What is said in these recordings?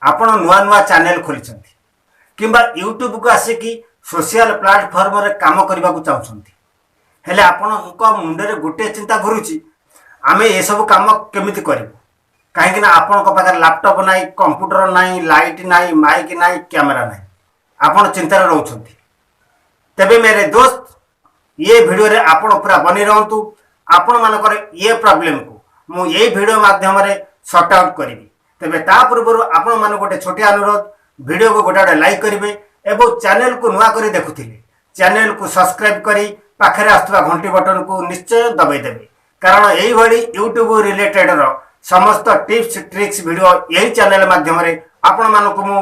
आपण नुआ नुआ चैनल खोली किंबा यूट्यूब को आसिकी सोशल प्लेटफॉर्म रे काम करने को चाहते हेले आपण मुंडे गोटे चिंता घुरुची आमे ये सब काम केमिति करिवो कहीं आपण पाखे लैपटॉप नाई कंप्यूटर नाई लाइट नाई माइक नाई कैमरा नाई आपण चिंतार रोचंती तेबे मेरे दोस्त ये वीडियो रे आपण पूरा बनी रहंतु आपण मानकर ये प्रॉब्लम को मु ये वीडियो माध्यम रे सॉर्ट आउट करी तेबे ता पूर्व आपण मान गोटे छोटे अनुरोध वीडियो को गोटे लाइक करेंगे एवं चैनल को नुआ करी देखुथिले चैनल को सब्सक्राइब करी पाखरे आस्तुवा घंटी बटन को निश्चय दबाई देबे कारण एई भली यूट्यूब रिलेटेड रो समस्त टिप्स ट्रिक्स वीडियो यही चैनल माध्यम रे आपण मानको मु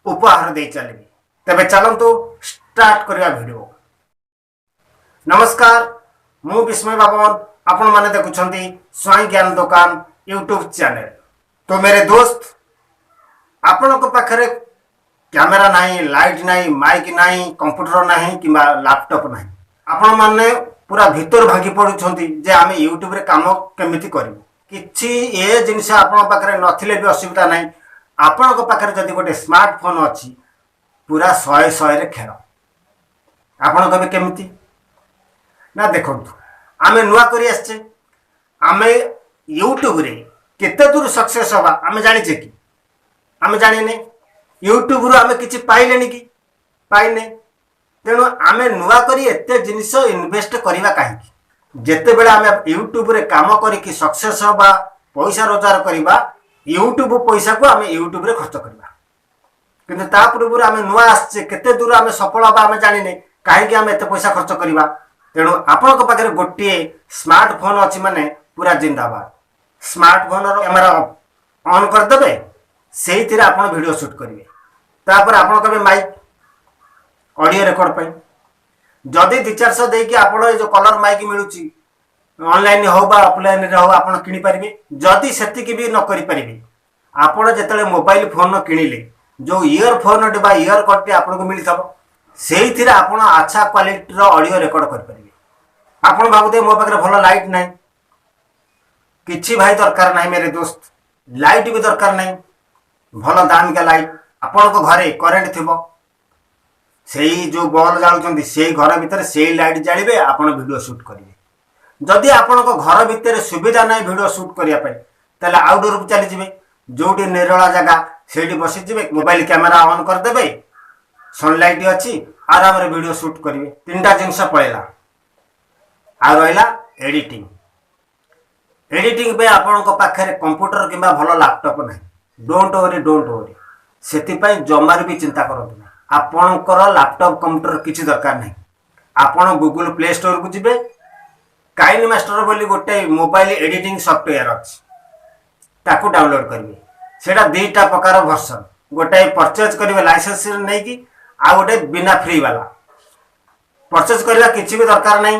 उपहार दे चलेबी तेबे चलंतु स्टार्ट करिया वीडियो। नमस्कार मु विस्मय बाबन आपण माने देखुछंती स्वाइन ज्ञान दुकान यूट्यूब चैनल। तो मेरे दोस्त आपण को पाखरे कैमरा नहीं लाइट नहीं माइक नहीं कंप्यूटर नहीं कि लैपटॉप नहीं आपण माने पूरा भीतर भांगी पड़ुछंती जे आमे यूट्यूब रे काम केमिति करिवो किछि ए जिनिस आपण पाखरे नथिले भी असुविधा नहीं आपण को पाखरे जदी गोटे स्मार्टफोन अछि पूरा 100 रे खेल आपण कबे केमिति ना देखंतु आमे नुआ करी आछे आमे यूट्यूब रे केते दूर सक्सेस होबा आमे जानि छे कि आमे जानिने यूट्यूब रु आमे किछि पाइलेनी कि पाइने तेणु आमे नुआ करी एते जिनिस इन्वेस्ट करिवा काहे जेते बेले आमे यूट्यूब रे काम करी कि सक्सेस होबा पैसा रोजगार करिबा यूट्यूब पैसा को आमे यूट्यूब रे खर्च करिबा किंतु ता पूर्व आमे नुआ आछे केते दूर आमे सफल होबा आमे जानिने काहे कि आमे एते पैसा खर्च करिबा तेणु आपण को पाखरे गोटे स्मार्टफोन अछि माने पूरा जिंदाबाद स्मार्टफोन रो कैमरा ऑन कर देबे सेही थिरे आपण वीडियो शूट करिवे तापर आपण कबे माइक ऑडियो रिकॉर्ड पाई जदी 2-400 दे कि आपण जो कलर माइक मिलुची ऑनलाइन हो बा ऑफलाइन रे हो आपण किनि परिबे जदी सेति कि भी न करि परिबे आपण जेतले मोबाइल फोन किनिले जो ईयरफोन बा ईयर कट टी आपण को मिली थबो सेही थिरे आपण अच्छा क्वालिटी रो ऑडियो रिकॉर्ड कर परिबे आपण भाबुते मो पाखरे भलो लाइट नै किछि भाई दरकार नै मेरे दोस्त लाइट भी दरकार नै भल दाम का लाइट आपण को घरे करेंट थिबो सेही जो बॉल जालुचंदी सेही घर भीतर सेही लाइट जालिबे आपण वीडियो शूट करिवे जदी आपण को घर भीतर सुविधा नै वीडियो शूट करिया पय तले आउटडोर को चली जिवे जोटी निरळा जगह सेठी बसी जिवे मोबाइल कैमरा ऑन कर देबे सनलाइट अछि आराम रे वीडियो शूट करिवे तीनटा जिंस पळेला आ रहला एडिटिंग पे आपण को पाखरे कंप्यूटर किंबा भलो लैपटॉप नै डोंट वरी सेति पय जमार भी चिंता करंतु ना आपणकर लैपटॉप कंप्यूटर किछि दरकार नै आपण गूगल प्ले स्टोर को जिबे काइन मास्टर बोली गोटे मोबाइल एडिटिंग सॉफ्टवेयर अछि ताकू डाउनलोड करिवे सेटा दुईटा प्रकार वर्जन गोटे परचेज करिवे लाइसेंस नै कि आ गोटे बिना फ्री वाला परचेज करला किछि भी दरकार नै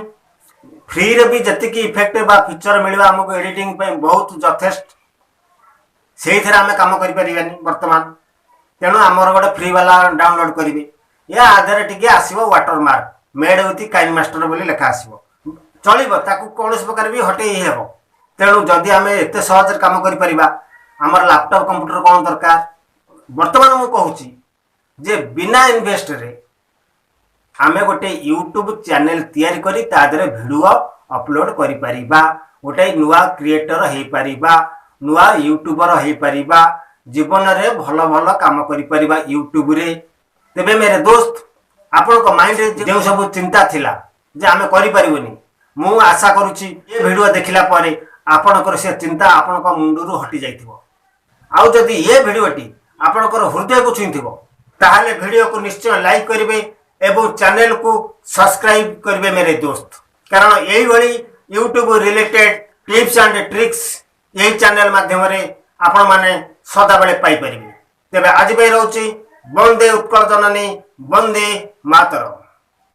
फ्री रे भी जति की इफेक्ट बा फीचर मिलवा हमको एडिटिंग पे बहुत यथेष्ट सेही थरा हमें काम करि परिबानी वर्तमान तेणु आमर गोटे फ्री वाला डाउनलोड करिवे या आधार टिके आसीबो watermark made with KineMaster बोली लिखा आसीबो चलिबो ताकू कोनस प्रकार भी हटे हेबो तेणु जदी हमें एते सहज काम करि परिबा हमर लैपटॉप कंप्यूटर कोन दरकार वर्तमान मु कहूची जे बिना इन्वेस्ट रे आमे गोटे यूट्यूब चैनल तैयारी करी तादरे वीडियो अपलोड करि परिबा गोटे नुआ क्रिएटर हे परिबा नुआ यूट्यूबर हे परिबा जीवन रे भलो भलो काम करि परिबा यूट्यूब रे तेबे मेरे दोस्त आपण को माइंड रे जे सब चिंता थिला जे आमे करि परिबोनी मु आशा करूची ये वीडियो देखिला परे आपण को से चिंता आपण को मुंडुरु हटि जाइथिबो आउ जदी ये वीडियोटी आपण को हृदय को छुइथिबो ताहाले वीडियो को निश्चय लाइक करिवे एवं चैनल को सब्सक्राइब करिवे मेरे दोस्त कारण यही भली YouTube related tips and tricks यही चैनल माध्यम रे आपण माने सदा बेले पाई परिबे तेबे आज पे रहउची वंदे उत्कल जननी वंदे मातरम।